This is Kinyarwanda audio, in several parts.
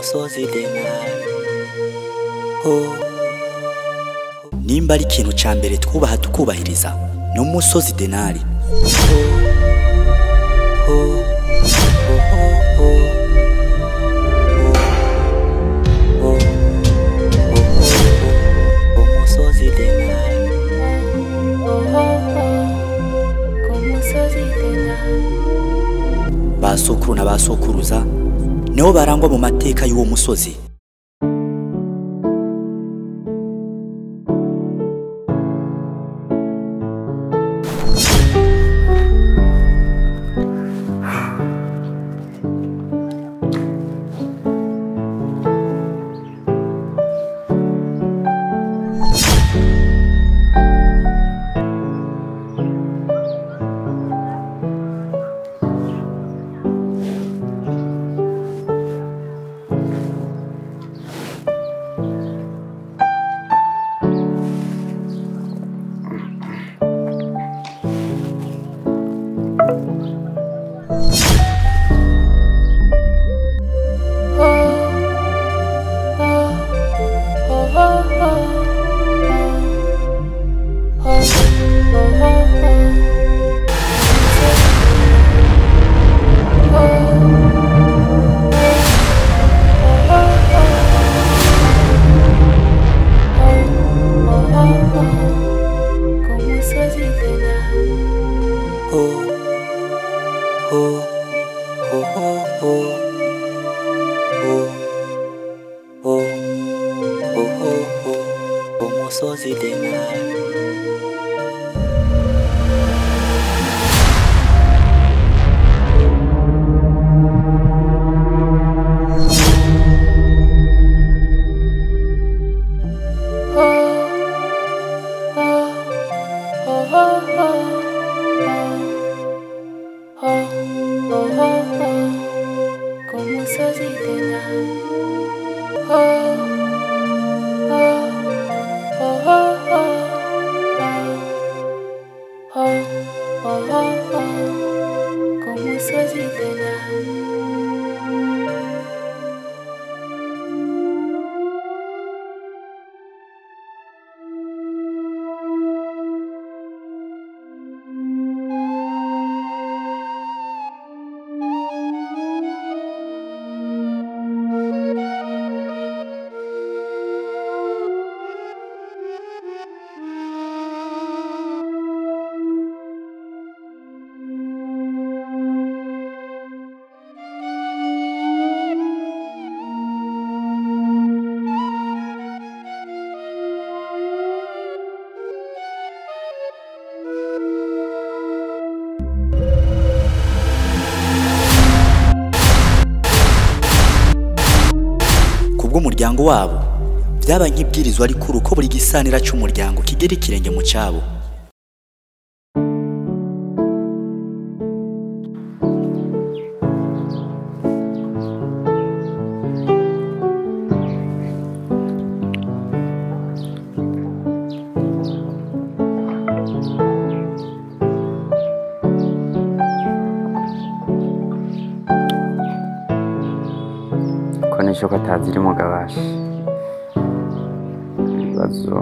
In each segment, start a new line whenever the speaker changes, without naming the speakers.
umusozi denali. Nimba ari ikintu ca mbere twubaha tukubahiriza ni umusozi denali. Umusozi denali. Basokuru na basokuruza niho barangwa mu mateka y'uwo musozi. Umusozi denali. Umuryango wabo byaba nk'ibwirizwa rikuru ko buri gisanira cy'umuryango kigera ikirenge mu cyabo.
Konesho kataziri mu gabashi ibibazo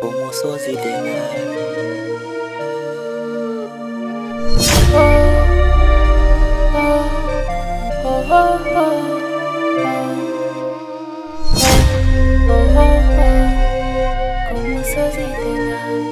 Umusozi denali. Umusozi denali.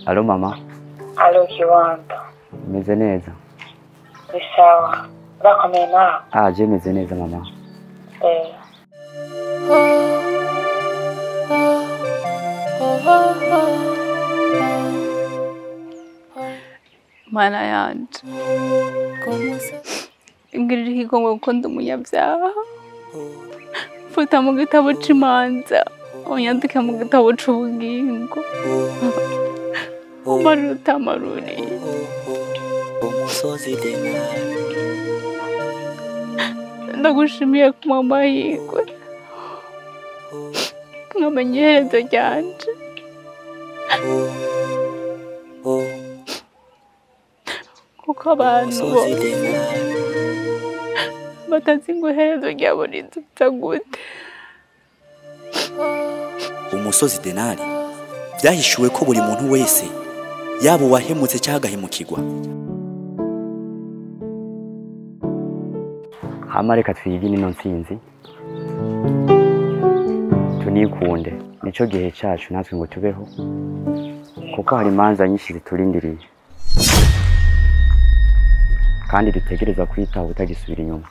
Alo mama.
Alo Kiwanda.
Meze neza.
Ni sawa. Urakomeye nawe?
Je meze neza mama.
Mana yanje. Ingirira ikigongwe kuko ndi umunyabyaha. Futa mu gitabo c'imanza. Unyandike mu gitabo c'ubugingo. Maruta maruri. Ndagushimiye ku mamahirwe. Nkamenya iherezo ryanje. Kuko abantu batazi ngo iherezo ryabo rizupfa gute.
Umusozi Denari byahishuwe ko buri muntu wese yaba uwahemutse cyangwa agahemukirwa.
Hama reka twigine ino ntsinzi tunikunde, nico gihe cyacu natwe ngo tubeho, kuko hari imanza nyinshi ziturindiriye kandi dutegereza kwitaho utagisubira inyuma.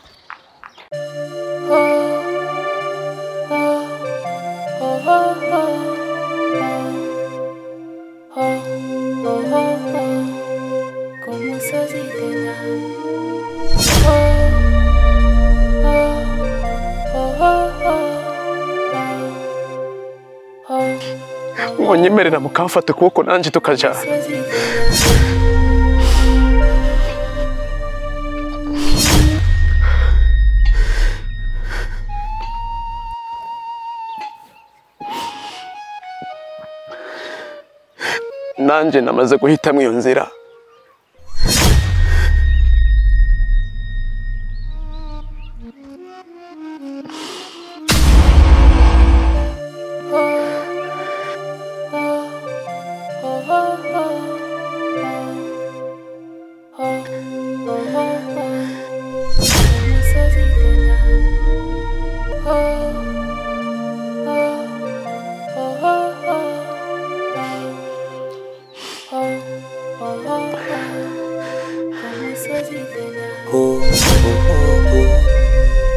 Munyemerera mukamfata kuko nanje tukajana. Nanje namaze guhitamwo iyo nzira.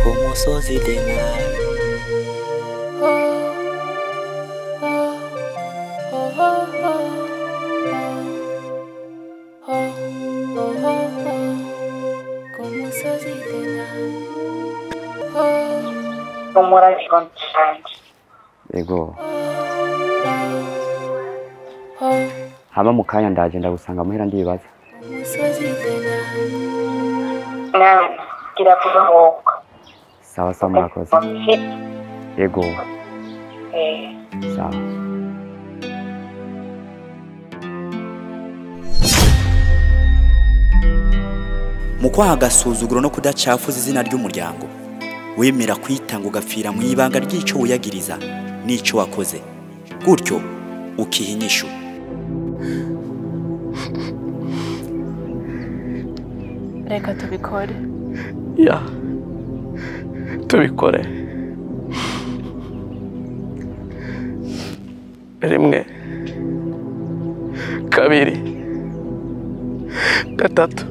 Umusozi Denari.
Umurage konstante.
Ego. Hama mukanya ndaje ndagusanga muhera ndibaza.
Gira kubahoka.
Sawa sawa murakoze. Ego. Sawa.
Mukwaha agasuzuguro no kudacafuza izina ry'umuryango, wemera kwitanga ugapfira mu ibanga ry'ico wiyagiriza n'ico wakoze, gutyo ukiha inyishu.
reka tubikore.
Ya tubikore. Rimwe, kabiri, gatatu.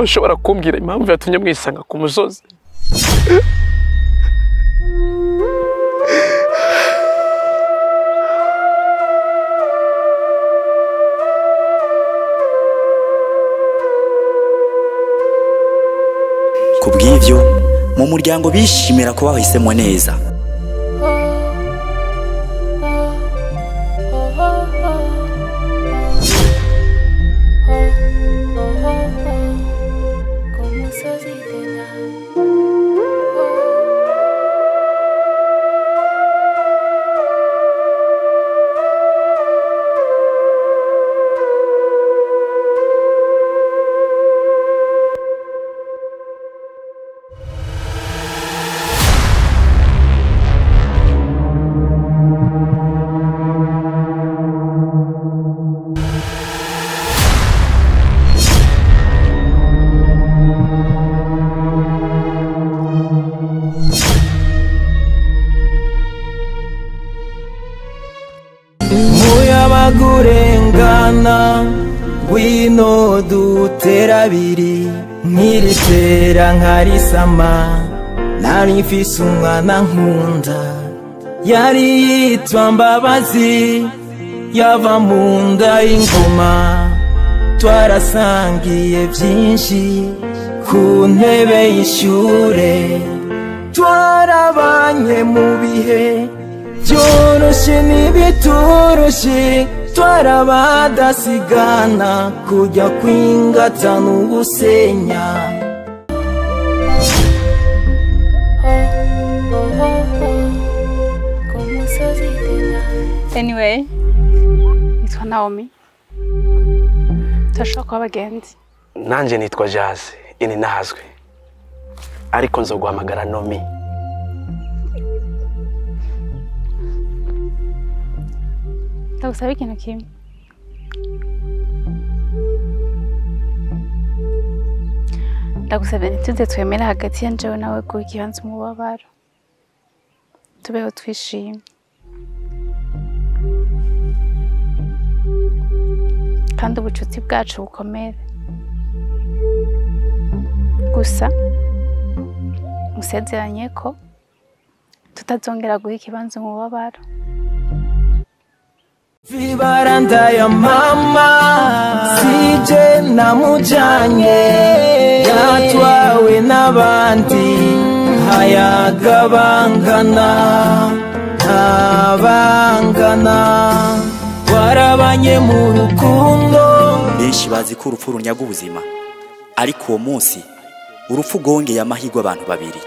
Ushobora kumbwira impamvu yatumye mwisanga ku musozi?
Kubw'ivyo mu muryango bishimira ko bahisemo neza.
Gurengana wino duterabiri nkiritera nkarisama nari mfise umwana nkunda yari yitwa Mbabazi yava mu nda y'ingoma twarasangiye byinshi ku ntebe y'ishure twarabanye mu bihe byoroshye n'ibitoroshe twarabadasigana kujya kwingatana ubusenya.
Anyway, nitwa Naomi. Turashobora kuba abagenzi.
Nanje nitwa Jazz, ini nazwe. Ariko nzoguhamagara Nomi.
Ndagusaba ikintu kimwe. Ndagusaba ntituze twemera hagati yanjewe nawe guha ikibanza umubabaro. Tubeho twishimye. Kandi ubucuti bwacu bukomere. Gusa musezeranye ko tutazongera guha ikibanza umubabaro.
Vibaranda ya mama sije namujanye yatwawe n'abandi hayagabangana abangana warabanye mu rukundo.
Benshi bazi ko urupfu runyaga ubuzima, ariko uwo munsi urupfu rwongeye amahirwe abantu babiri.